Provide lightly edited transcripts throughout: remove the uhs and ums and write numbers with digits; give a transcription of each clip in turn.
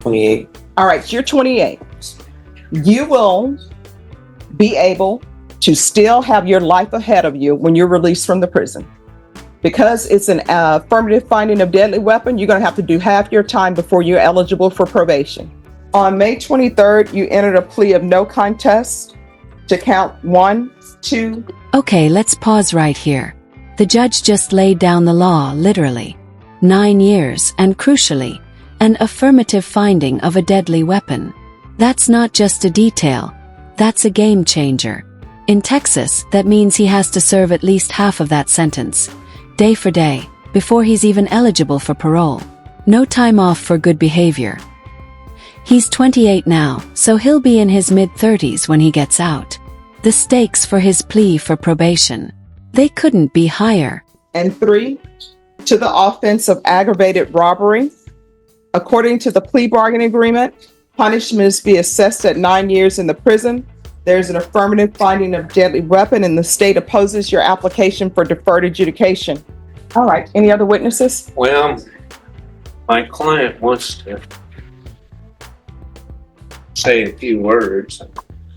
28. All right, so you're 28. You will be able to still have your life ahead of you when you're released from the prison. Because it's an affirmative finding of deadly weapon, you're going to have to do half your time before you're eligible for probation. On May 23rd, you entered a plea of no contest to count 1, 2. Okay, let's pause right here. The judge just laid down the law, literally. 9 years, and crucially, an affirmative finding of a deadly weapon. That's not just a detail, that's a game changer. In Texas, that means he has to serve at least half of that sentence, day for day, before he's even eligible for parole. No time off for good behavior. He's 28 now, so he'll be in his mid-30s when he gets out. The stakes for his plea for probation, they couldn't be higher. And 3, to the offense of aggravated robbery. According to the plea bargaining agreement, punishment is to be assessed at 9 years in the prison. There's an affirmative finding of deadly weapon, and the state opposes your application for deferred adjudication. All right, any other witnesses? Well, my client wants to say a few words.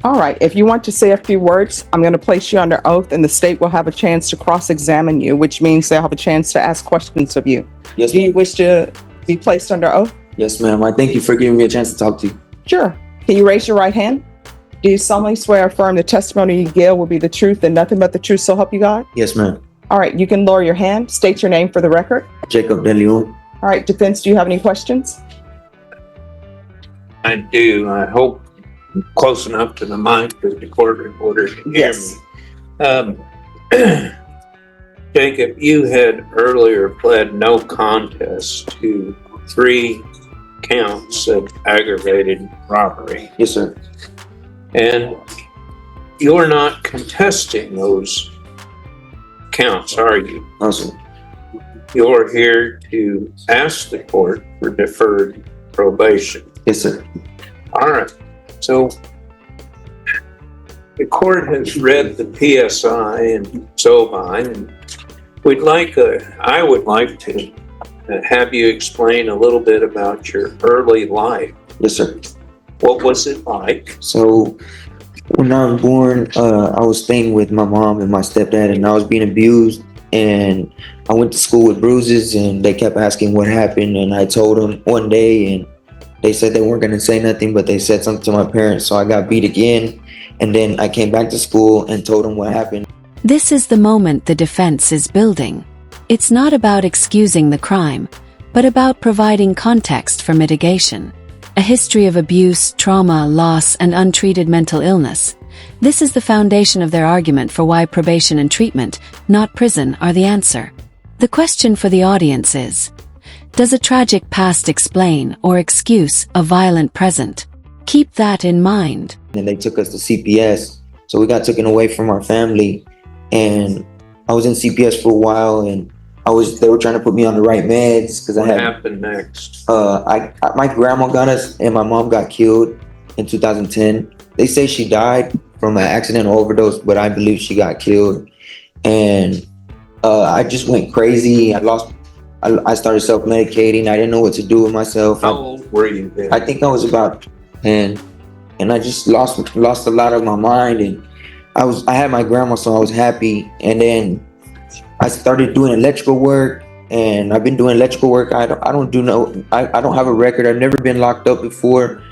All right, if you want to say a few words, I'm going to place you under oath, and the state will have a chance to cross-examine you, which means they'll have a chance to ask questions of you. Yes, Do you wish to be placed under oath? Yes, ma'am. I thank you for giving me a chance to talk to you. Sure. Can you raise your right hand? Do you solemnly swear or affirm the testimony you give will be the truth and nothing but the truth, so help you God? Yes, ma'am. All right, you can lower your hand. State your name for the record. Jacob De Leon. All right, defense, do you have any questions? I do. I hope I'm close enough to the mic that the court reporter can hear me. Jacob, you had earlier pled no contest to 3 counts of aggravated robbery. Yes, sir. And you're not contesting those counts, are you? No, sir. You're here to ask the court for deferred probation. Yes, sir. All right. So the court has read the PSI and so on, and I would like to have you explain a little bit about your early life. Yes, sir. What was it like? So when I was born, I was staying with my mom and my stepdad, and I was being abused. And I went to school with bruises, and they kept asking what happened. And I told them one day, and they said they weren't going to say nothing, but they said something to my parents. So I got beat again. And then I came back to school and told them what happened. This is the moment the defense is building. It's not about excusing the crime, but about providing context for mitigation. A history of abuse, trauma, loss, and untreated mental illness. This is the foundation of their argument for why probation and treatment, not prison, are the answer. The question for the audience is, does a tragic past explain or excuse a violent present? Keep that in mind. And they took us to CPS. So we got taken away from our family. And I was in CPS for a while, and they were trying to put me on the right meds because What happened next? My grandma got us, and my mom got killed in 2010. They say she died from an accidental overdose, but I believe she got killed. And I just went crazy. I started self-medicating. I didn't know what to do with myself. How old were you then? I think I was about 10, and I just lost a lot of my mind. And I had my grandma, so I was happy. And then I started doing electrical work, and I've been doing electrical work. I don't have a record. I've never been locked up before.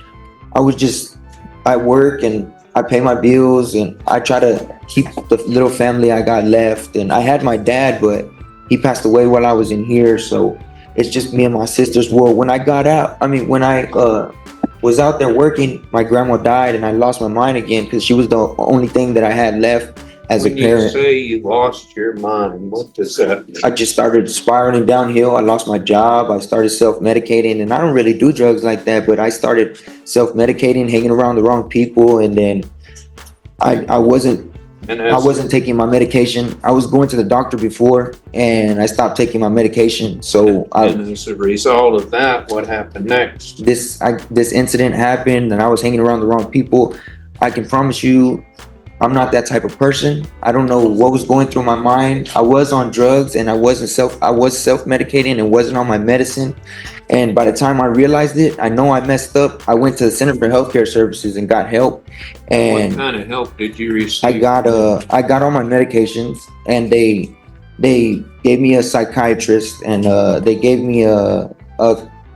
I work and I pay my bills, and I try to keep the little family I got left. And I had my dad, but he passed away while I was in here. So it's just me and my sisters. Well, when I was out there working, my grandma died, and I lost my mind again because she was the only thing that I had left as a parent. When you say you lost your mind, what does that mean? I just started spiraling downhill. I lost my job. I started self-medicating, and I don't really do drugs like that, but I started self-medicating, hanging around the wrong people, and then I wasn't taking my medication. I was going to the doctor before, and I stopped taking my medication. And as a result of that, what happened next? This incident happened, and I was hanging around the wrong people. I can promise you, I'm not that type of person. I don't know what was going through my mind. I was on drugs and I was self-medicating and wasn't on my medicine. And by the time I realized it, I know I messed up. I went to the Center for Healthcare Services and got help. What And kind of help did you receive? I got all my medications, and they gave me a psychiatrist, and they gave me a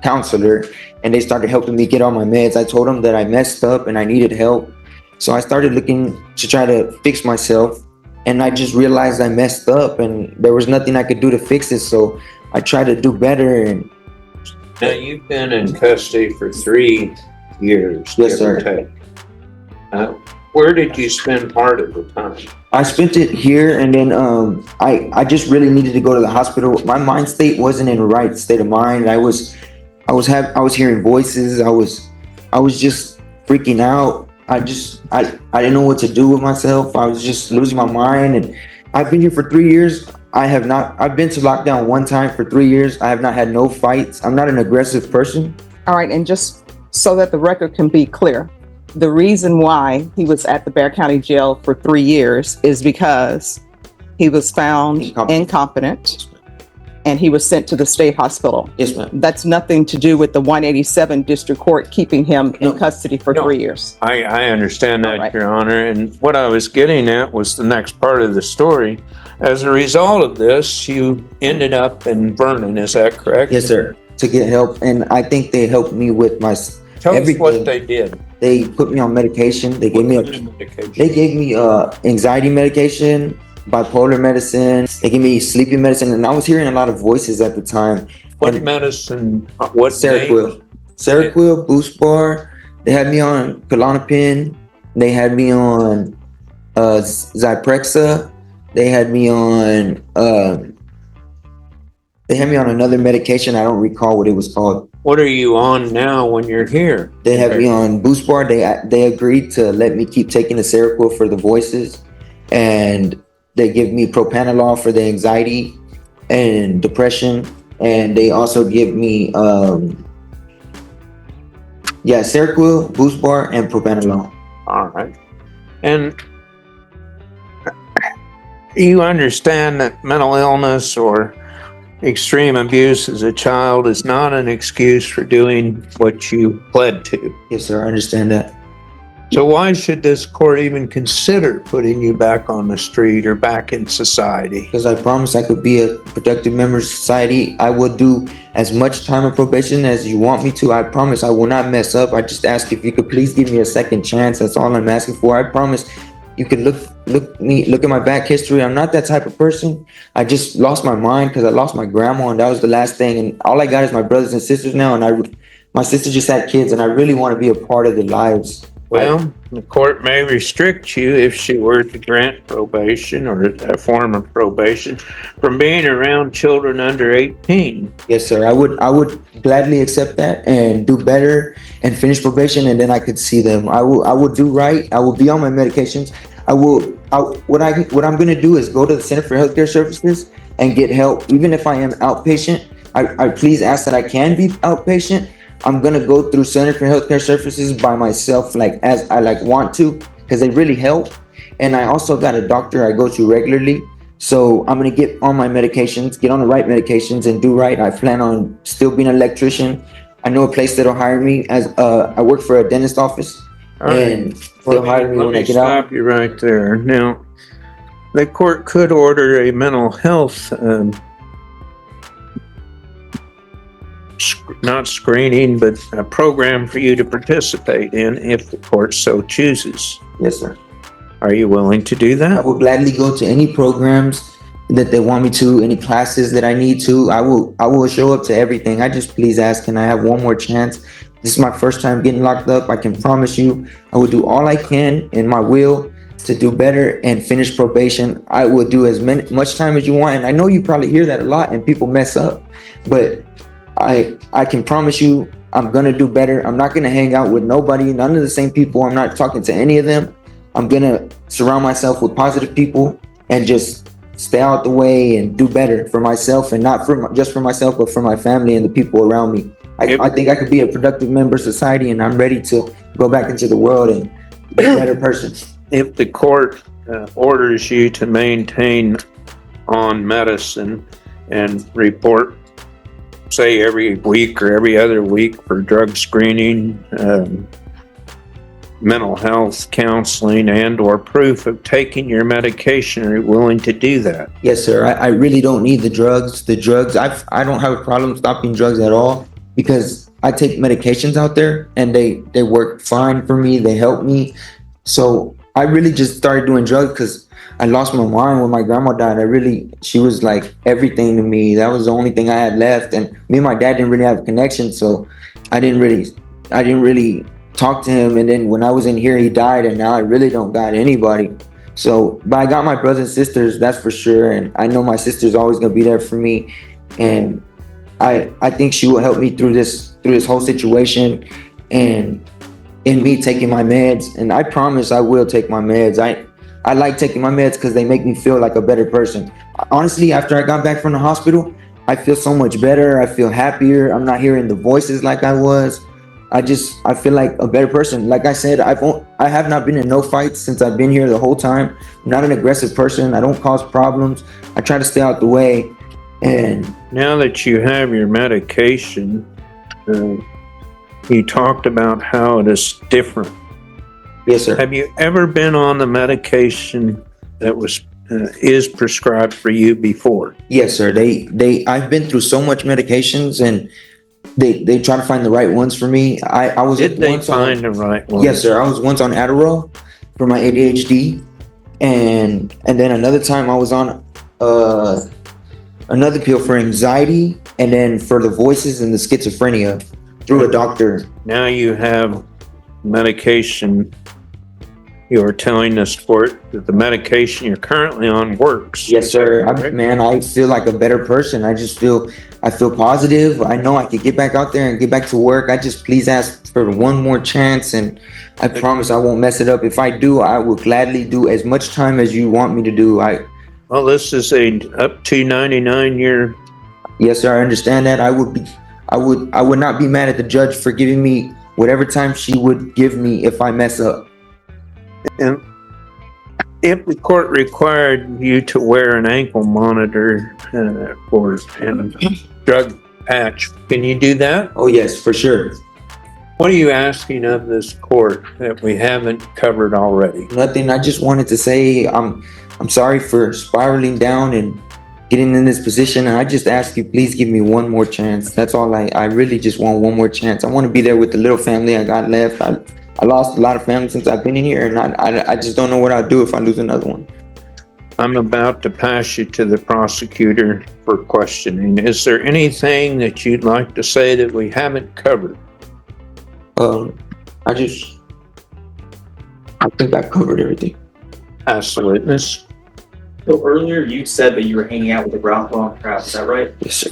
counselor, and they started helping me get on my meds. I told them that I messed up and I needed help. So I started looking to try to fix myself, and I just realized I messed up and there was nothing I could do to fix it. So I tried to do better. And Now, you've been in custody for 3 years. Yes, give or sir. take. Where did you spend part of the time? I spent it here, and then I just really needed to go to the hospital. My mind state wasn't in the right state of mind. I was hearing voices. I was just freaking out. I didn't know what to do with myself. I was just losing my mind. And I've been here for 3 years. I've been to lockdown one time for 3 years. I have not had no fights. I'm not an aggressive person. All right, and just so that the record can be clear, the reason why he was at the Bexar County Jail for 3 years is because he was found incompetent and he was sent to the state hospital. Yes, ma'am. That's nothing to do with the 187 District Court keeping him in custody for 3 years. I understand that, All right. Your Honor. And what I was getting at was the next part of the story. As a result of this, you ended up in Vernon. Is that correct? Yes, sir. To get help, and I think they helped me with my Tell everything. us what they did. They put me on medication. They gave me anxiety medication, bipolar medicine. They gave me sleeping medicine, and I was hearing a lot of voices at the time. What And medicine? What Seroquel, Boost Bar. They had me on Klonopin. They had me on Zyprexa. They had me on another medication. I don't recall what it was called. What are you on now when you're here? They have me on Boost Bar. They agreed to let me keep taking the Seroquel for the voices, and they give me propranolol for the anxiety and depression, and they also give me Seroquel, Boost Bar, and propranolol. All right. And you understand that mental illness or extreme abuse as a child is not an excuse for doing what you pled to. Yes, sir. I understand that. So why should this court even consider putting you back on the street or back in society? Because I promised I could be a productive member of society. I will do as much time of probation as you want me to. I promise I will not mess up. I just ask if you could please give me a second chance. That's all I'm asking for. I promise you can look at my back history. I'm not that type of person. I just lost my mind because I lost my grandma, and that was the last thing. And all I got is my brothers and sisters now, and my sister just had kids, and I really want to be a part of their lives. Well, the court may restrict you if she were to grant probation or a form of probation from being around children under 18. Yes, sir. I would gladly accept that and do better and finish probation, and then I could see them. I will do right. I will be on my medications. What I'm gonna do is go to the Center for Healthcare Services and get help. Even if I am outpatient, I please ask that I can be outpatient. I'm gonna go through Center for Healthcare Services by myself, as I want to, because they really help. And I also got a doctor I go to regularly. So I'm gonna get on my medications, get on the right medications, and do right. I plan on still being an electrician. I know a place that'll hire me as I work for a dentist office, and they'll hire me when I get out. Let me stop you right there. Now, the court could order a mental health not screening, but a program for you to participate in if the court so chooses. Yes, sir. Are you willing to do I that? will gladly go to any programs that they want me to, any classes that I need to. I will show up to everything. I just please ask, can I have one more chance? This is my first time getting locked up. I can promise you I will do all I can in my will to do better and finish probation. I will do as much time as you want. And I know you probably hear that a lot and people mess up, but I can promise you I'm gonna do better. I'm not gonna hang out with nobody, none of the same people. I'm not talking to any of them. I'm gonna surround myself with positive people and just stay out the way and do better for myself, and not just for myself, but for my family and the people around me. I think I could be a productive member of society, and I'm ready to go back into the world and be a better person. if the court orders you to maintain on medicine and report, say, every week or every other week for drug screening, mental health counseling, and or proof of taking your medication, are you willing to do that? Yes, sir. I really don't need the drugs. I don't have a problem stopping drugs at all because I take medications out there and they work fine for me. They help me. So I really just started doing drugs because I lost my mind when my grandma died. She was like everything to me. That was the only thing I had left. And me and my dad didn't really have a connection. So I didn't really talk to him. And then when I was in here, he died, and now I really don't got anybody. So, but I got my brothers and sisters, that's for sure. And I know my sister's always gonna be there for me. And I think she will help me through this whole situation and in me taking my meds. And I promise I will take my meds. I like taking my meds because they make me feel like a better person. Honestly, after I got back from the hospital, I feel so much better. I feel happier. I'm not hearing the voices like I was. I feel like a better person. Like I said, I have not been in no fights since I've been here the whole time. I'm not an aggressive person. I don't cause problems. I try to stay out the way. And now that you have your medication, you talked about how it is different. yes, sir. Have you ever been on the medication that is prescribed for you before? Yes, sir. I've been through so much medications, and they try to find the right ones for me. I was Did they once find the right one? Yes, sir. I was once on Adderall for my ADHD, and then another time I was on another pill for anxiety, and then for the voices and the schizophrenia through a doctor. Now you have medication. You are telling us that the medication you're currently on works. Yes, sir. I feel like a better person. I feel positive. I know I could get back out there and get back to work. I just please ask for one more chance, and I promise I won't mess it up. If I do, I will gladly do as much time as you want me to do. Well, this is a up to 99 year. Yes, sir. I understand that. I would not be mad at the judge for giving me whatever time she would give me if I mess up. And if the court required you to wear an ankle monitor for a drug patch, can you do that? Oh, yes, for sure. What are you asking of this court that we haven't covered already? Nothing. I just wanted to say I'm sorry for spiraling down and getting in this position. And I just ask you, please give me one more chance. That's all. I really just want one more chance. I want to be there with the little family I got left. I lost a lot of family since I've been in here, and I just don't know what I'll do if I lose another one. I'm about to pass you to the prosecutor for questioning. Is there anything that you'd like to say that we haven't covered? I think I covered everything. Ask the witness. So earlier you said that you were hanging out with the ground floor crowd, is that right? Yes, sir.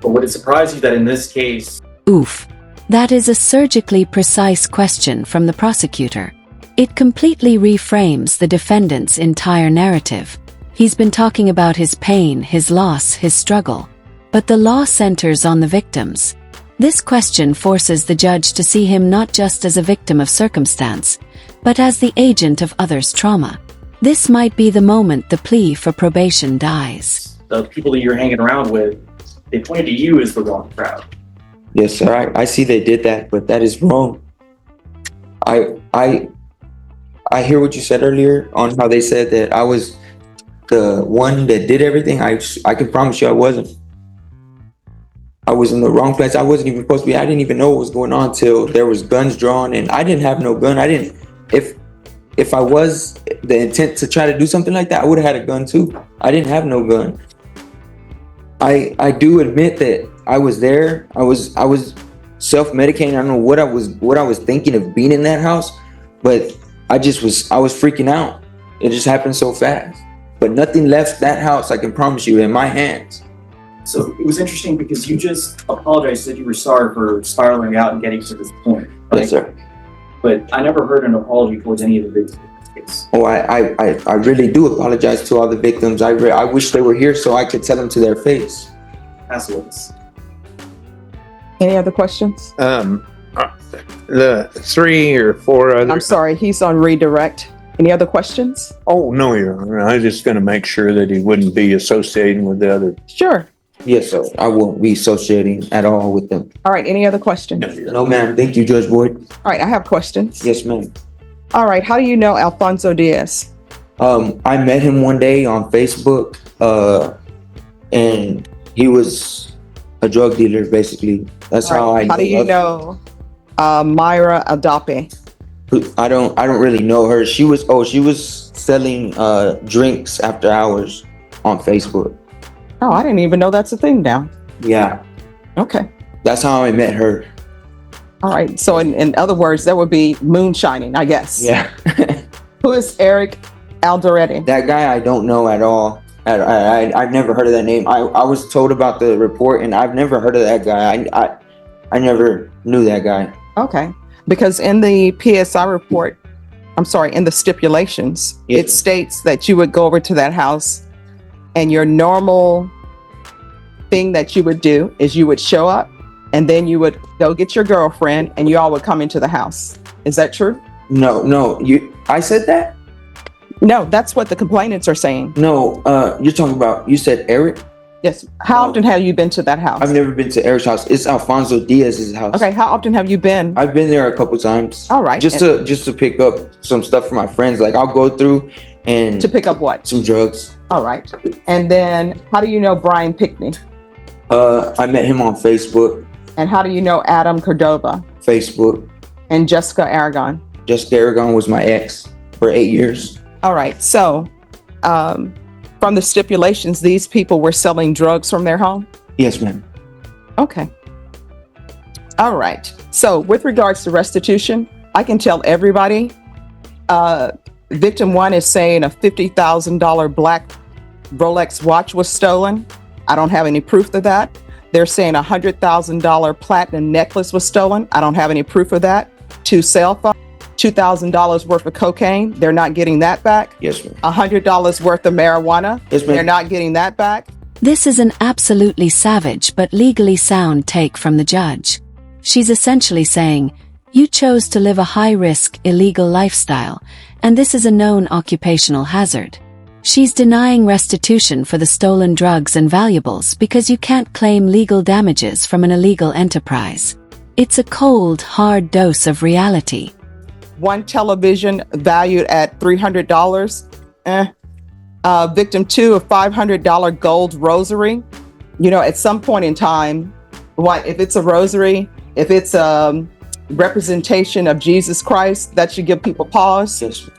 But would it surprise you that in this case... Oof. That is a surgically precise question from the prosecutor. It completely reframes the defendant's entire narrative. He's been talking about his pain, his loss, his struggle. But the law centers on the victims. This question forces the judge to see him not just as a victim of circumstance, but as the agent of others' trauma. This might be the moment the plea for probation dies. The people that you're hanging around with, they pointed to you as the wrong crowd. Yes, sir. I see they did that, but that is wrong. I hear what you said earlier on how they said that I was the one that did everything. I can promise you I wasn't. I was in the wrong place. I wasn't even supposed to be. I didn't even know what was going on till there was guns drawn, and I didn't have no gun. If I was the intent to try to do something like that, I would have had a gun too. I didn't have no gun. I do admit that I was there. I was self-medicating. I don't know what I was thinking of being in that house, but I was freaking out. It just happened so fast. But nothing left that house, I can promise you, in my hands. So it was interesting because you just apologized, said you were sorry for spiraling out and getting to this point. Right? Yes, sir. But I never heard an apology towards any of the victims in this case. Oh, I really do apologize to all the victims. I wish they were here so I could tell them to their face. Absolutely. Any other questions? The 3 or 4 other. I'm sorry, he's on redirect. Any other questions? Oh, no, Your Honor. I was just gonna make sure that he wouldn't be associating with the other. Sure. Yes, sir. I won't be associating at all with them. All right, any other questions? No, ma'am. Thank you, Judge Boyd. All right, I have questions. Yes, ma'am. All right, how do you know Alfonso Diaz? I met him one day on Facebook, and he was a drug dealer, basically. That's All how right, I how do you know Myra Adape? I don't really know her. She was selling drinks after hours on Facebook. Oh, I didn't even know that's a thing now. Yeah, Okay. that's how I met her. All right. So in other words, that would be moonshining, I guess. Yeah. Who is Eric Alderete? That guy I don't know at all. I've never heard of that name. I was told about the report and I've never heard of that guy. I never knew that guy. Okay. Because in the PSI report, in the stipulations, Yes. it states that you would go over to that house and your normal thing that you would do is you would show up and then you would go get your girlfriend and you all would come into the house. Is that true? No, I said that? No, that's what the complainants are saying. No, you're talking about, you said Eric? Yes. How often have you been to that house? I've never been to Eric's house. It's Alfonso Diaz's house. Okay. How often have you been? I've been there a couple times. All right. Just to pick up some stuff for my friends. Like I'll go through and To pick up what? some drugs. All right. And then how do you know Brian Pickney? I met him on Facebook. And how do you know Adam Cordova Facebook. and Jessica Aragon? Jessica Aragon was my ex for 8 years. All right. So, from the stipulations, these people were selling drugs from their home? Yes, ma'am. Okay. All right. So, with regards to restitution, I can tell everybody, victim one is saying a $50,000 black Rolex watch was stolen. I don't have any proof of that. They're saying a $100,000 platinum necklace was stolen. I don't have any proof of that. 2 cell phones, $2,000 worth of cocaine. They're not getting that back. Yes, ma'am. $100 worth of marijuana. Yes, ma'am. They're not getting that back. This is an absolutely savage but legally sound take from the judge. She's essentially saying, you chose to live a high-risk, illegal lifestyle, and this is a known occupational hazard. She's denying restitution for the stolen drugs and valuables because you can't claim legal damages from an illegal enterprise. It's a cold, hard dose of reality. One television valued at $300. Victim two, a $500 gold rosary. You know, at some point in time, if it's a rosary, if it's a representation of Jesus Christ, that should give people pause. Yes.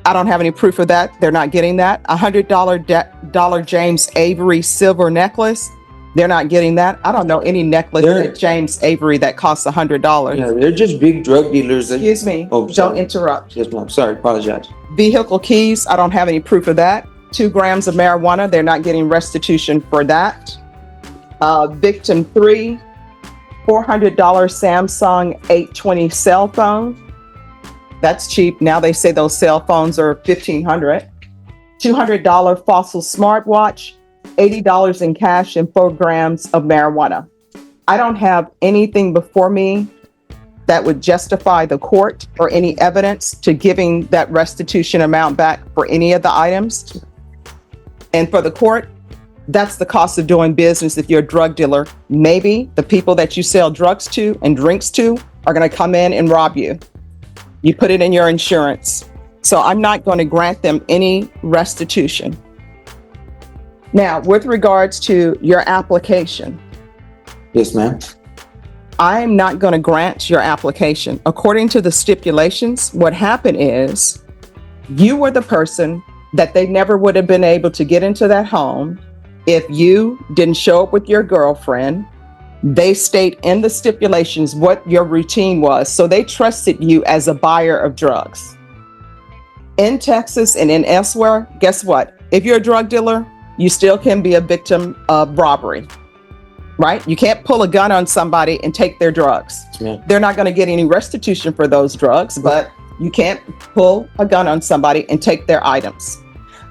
I don't have any proof of that. They're not getting that. $100 James Avery silver necklace. They're not getting that. I don't know any necklace at James Avery that costs $100. Yeah, they're just big drug dealers. Excuse me. Oh, Don't sorry. interrupt. Yes, ma'am. Sorry, apologize. Vehicle keys. I don't have any proof of that. 2 grams of marijuana. They're not getting restitution for that. Victim 3, $400 Samsung 820 cell phone. That's cheap. Now they say those cell phones are $1,500. $200 Fossil smartwatch, $80 in cash, and 4 grams of marijuana. I don't have anything before me that would justify the court or any evidence to giving that restitution amount back for any of the items. And for the court, that's the cost of doing business if you're a drug dealer. Maybe the people that you sell drugs to and drinks to are going to come in and rob you. You put it in your insurance. So I'm not going to grant them any restitution. Now, with regards to your application, Yes, ma'am. I'm not going to grant your application. According to the stipulations, what happened is you were the person that they never would have been able to get into that home if you didn't show up with your girlfriend. They state in the stipulations what your routine was. So they trusted you as a buyer of drugs. In Texas and in elsewhere, guess what? If you're a drug dealer, you still can be a victim of robbery, right? You can't pull a gun on somebody and take their drugs. Yes, ma'am. They're not going to get any restitution for those drugs, but you can't pull a gun on somebody and take their items.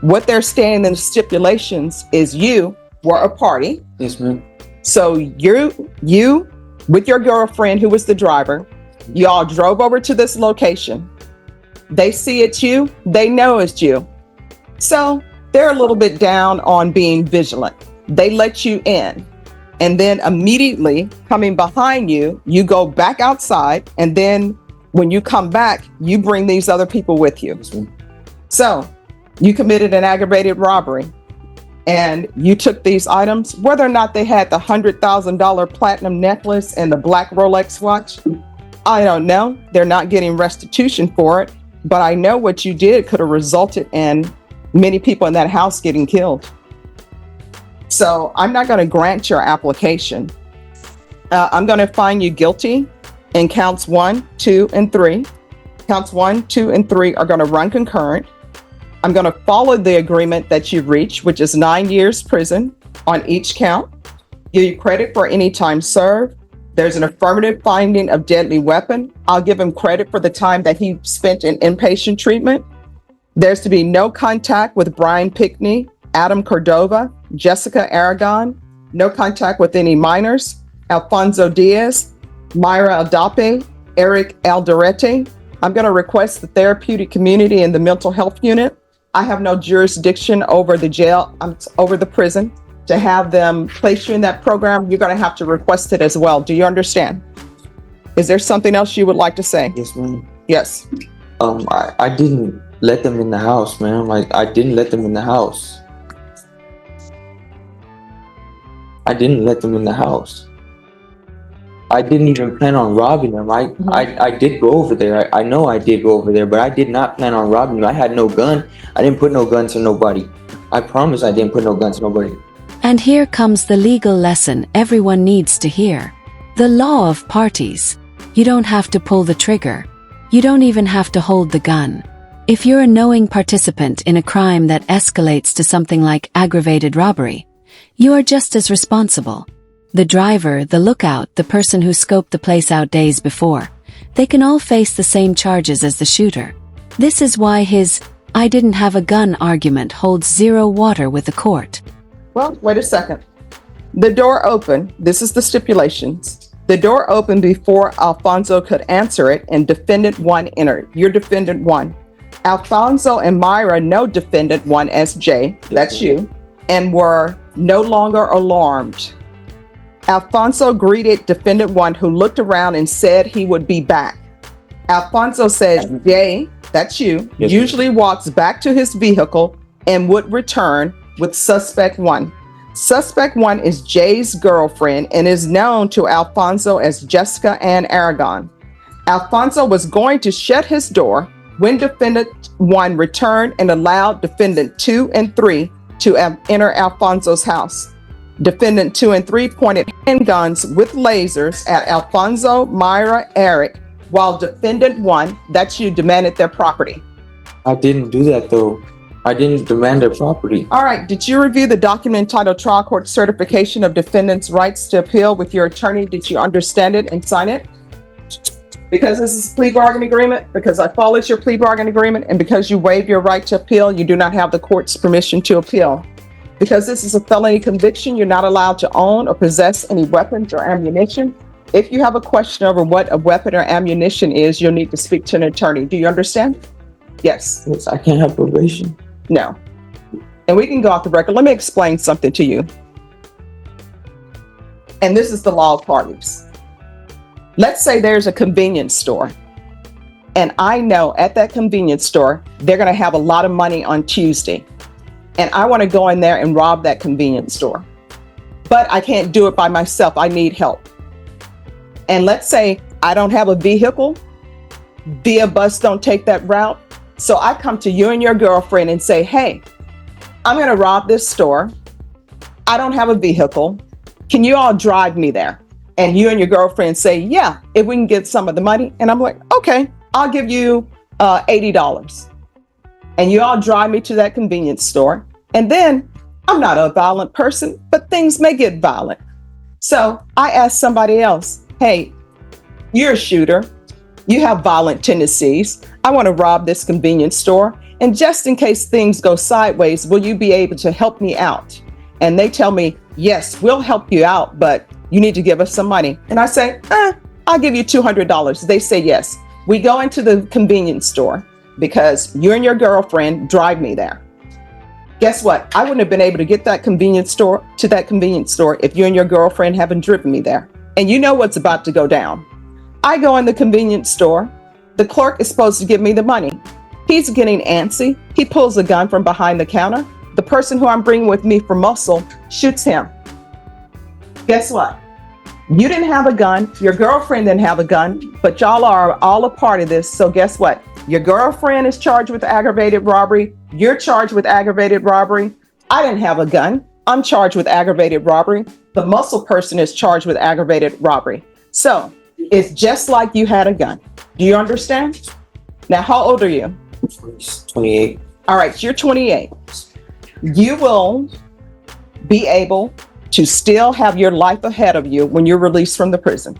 What they're stating in the stipulations is you were a party. Yes, ma'am. So you with your girlfriend, who was the driver, y'all drove over to this location. They see it's you, they know it's you. So they're a little bit down on being vigilant. They let you in. And then immediately coming behind you, you go back outside. And then when you come back, you bring these other people with you. So you committed an aggravated robbery and you took these items, whether or not they had the $100,000 platinum necklace and the black Rolex watch, I don't know. They're not getting restitution for it, but I know what you did could have resulted in many people in that house getting killed. So I'm not going to grant your application. I'm going to find you guilty in counts 1, 2, and 3. Counts 1, 2, and 3 are going to run concurrent. I'm going to follow the agreement that you've reached, which is 9 years prison on each count. Give you credit for any time served. There's an affirmative finding of deadly weapon. I'll give him credit for the time that he spent in inpatient treatment. There's to be no contact with Brian Pickney, Adam Cordova, Jessica Aragon, no contact with any minors, Alfonso Diaz, Myra Aldape, Eric Alderete. I'm going to request the therapeutic community and the mental health unit. I have no jurisdiction over the jail, over the prison. To have them place you in that program, you're going to have to request it as well. Do you understand? Is there something else you would like to say? Yes, ma'am. Yes. I didn't let them in the house, man. Like, I didn't let them in the house. I didn't let them in the house. I didn't even plan on robbing them. I did go over there. I know I did go over there, but I did not plan on robbing them. I had no gun. I didn't put no gun to nobody. I promise I didn't put no gun to nobody. And here comes the legal lesson everyone needs to hear. The law of parties. You don't have to pull the trigger. You don't even have to hold the gun. If you're a knowing participant in a crime that escalates to something like aggravated robbery, you are just as responsible. The driver, the lookout, the person who scoped the place out days before, they can all face the same charges as the shooter. This is why his "I didn't have a gun" argument holds zero water with the court. Well, wait a second. The door opened. This is the stipulations. The door opened before Alfonso could answer it, and defendant 1 entered. You're defendant 1. Alfonso and Myra know defendant 1 as Jay, that's you, and were no longer alarmed. Alfonso greeted defendant 1, who looked around and said he would be back. Alfonso says Jay, that's you, Yes, usually walks back to his vehicle and would return with suspect 1. Suspect 1 is Jay's girlfriend and is known to Alfonso as Jessica Ann Aragon. Alfonso was going to shut his door when defendant 1 returned and allowed defendant 2 and 3 to enter Alfonso's house. Defendant 2 and 3 pointed handguns with lasers at Alfonso, Myra, Eric, while defendant 1, that's you, demanded their property. I didn't do that though. I didn't demand their property. All right, did you review the document entitled Trial Court Certification of Defendant's Rights to Appeal with your attorney? Did you understand it and sign it? Because this is a plea bargain agreement, because I followed your plea bargain agreement, and because you waive your right to appeal, you do not have the court's permission to appeal. Because this is a felony conviction, you're not allowed to own or possess any weapons or ammunition. If you have a question over what a weapon or ammunition is, you'll need to speak to an attorney. Do you understand? Yes. Yes, I can't have probation. No. And we can go off the record. Let me explain something to you. And this is the law of parties. Let's say there's a convenience store. And I know at that convenience store, they're going to have a lot of money on Tuesday. And I want to go in there and rob that convenience store. But I can't do it by myself. I need help. And let's say I don't have a vehicle. Via bus don't take that route. So I come to you and your girlfriend and say, hey, I'm going to rob this store. I don't have a vehicle. Can you all drive me there? And you and your girlfriend say, yeah, if we can get some of the money. And I'm like, okay, I'll give you $80. And you all drive me to that convenience store. And then I'm not a violent person, but things may get violent. So I ask somebody else, hey, you're a shooter. You have violent tendencies. I want to rob this convenience store. And just in case things go sideways, will you be able to help me out? And they tell me, yes, we'll help you out, but you need to give us some money. And I say, I'll give you $200. They say yes. We go into the convenience store. because you and your girlfriend drive me there. Guess what? I wouldn't have been able to get that convenience store if you and your girlfriend haven't driven me there. And you know what's about to go down. I go in the convenience store. The clerk is supposed to give me the money. He's getting antsy. He pulls a gun from behind the counter. The person who I'm bringing with me for muscle shoots him. Guess what? You didn't have a gun. Your girlfriend didn't have a gun, but y'all are all a part of this. So guess what? Your girlfriend is charged with aggravated robbery. You're charged with aggravated robbery. I didn't have a gun. I'm charged with aggravated robbery. The muscle person is charged with aggravated robbery. So it's just like you had a gun. Do you understand? Now, how old are you? 28. All right, you're 28. You will be able to still have your life ahead of you when you're released from the prison.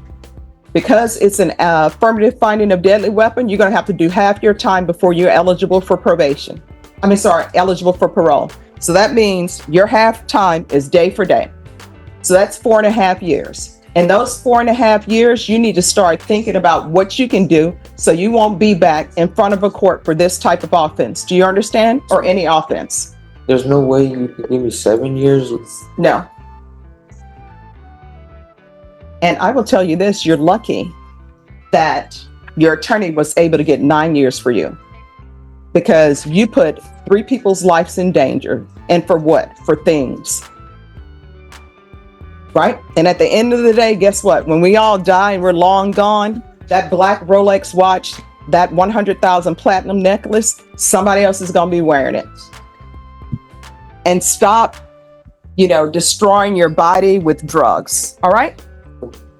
Because it's an affirmative finding of deadly weapon, you're going to have to do half your time before you're eligible for eligible for parole. So that means your half time is day for day. So that's 4.5 years. In those 4.5 years, you need to start thinking about what you can do so you won't be back in front of a court for this type of offense. Do you understand? Or any offense? There's no way you could give me 7 years? No. And I will tell you this, you're lucky that your attorney was able to get 9 years for you, because you put 3 people's lives in danger. And for what? For things. Right? And at the end of the day, guess what? When we all die and we're long gone, that black Rolex watch, that 100,000 platinum necklace, somebody else is going to be wearing it. And stop, destroying your body with drugs. All right?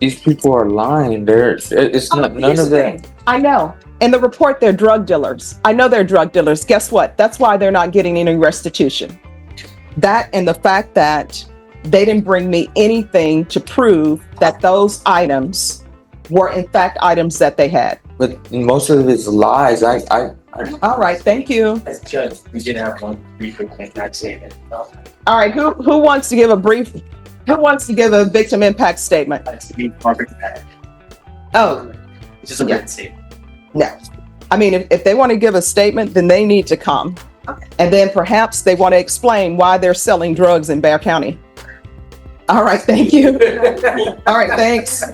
These people are lying. It's not none of that. I know. In the report, they're drug dealers. I know they're drug dealers. Guess what? That's why they're not getting any restitution. That and the fact that they didn't bring me anything to prove that those items were in fact items that they had. But most of it is lies. All right, thank you. As judge, we did have one brief impact statement. All right, who wants to give a victim impact statement? That's to be perfect. Oh, It's just a Yeah. written statement. no. I mean, if they want to give a statement, then they need to come. Okay. And then perhaps they want to explain why they're selling drugs in Bexar County. All right, thank you. All right, thanks.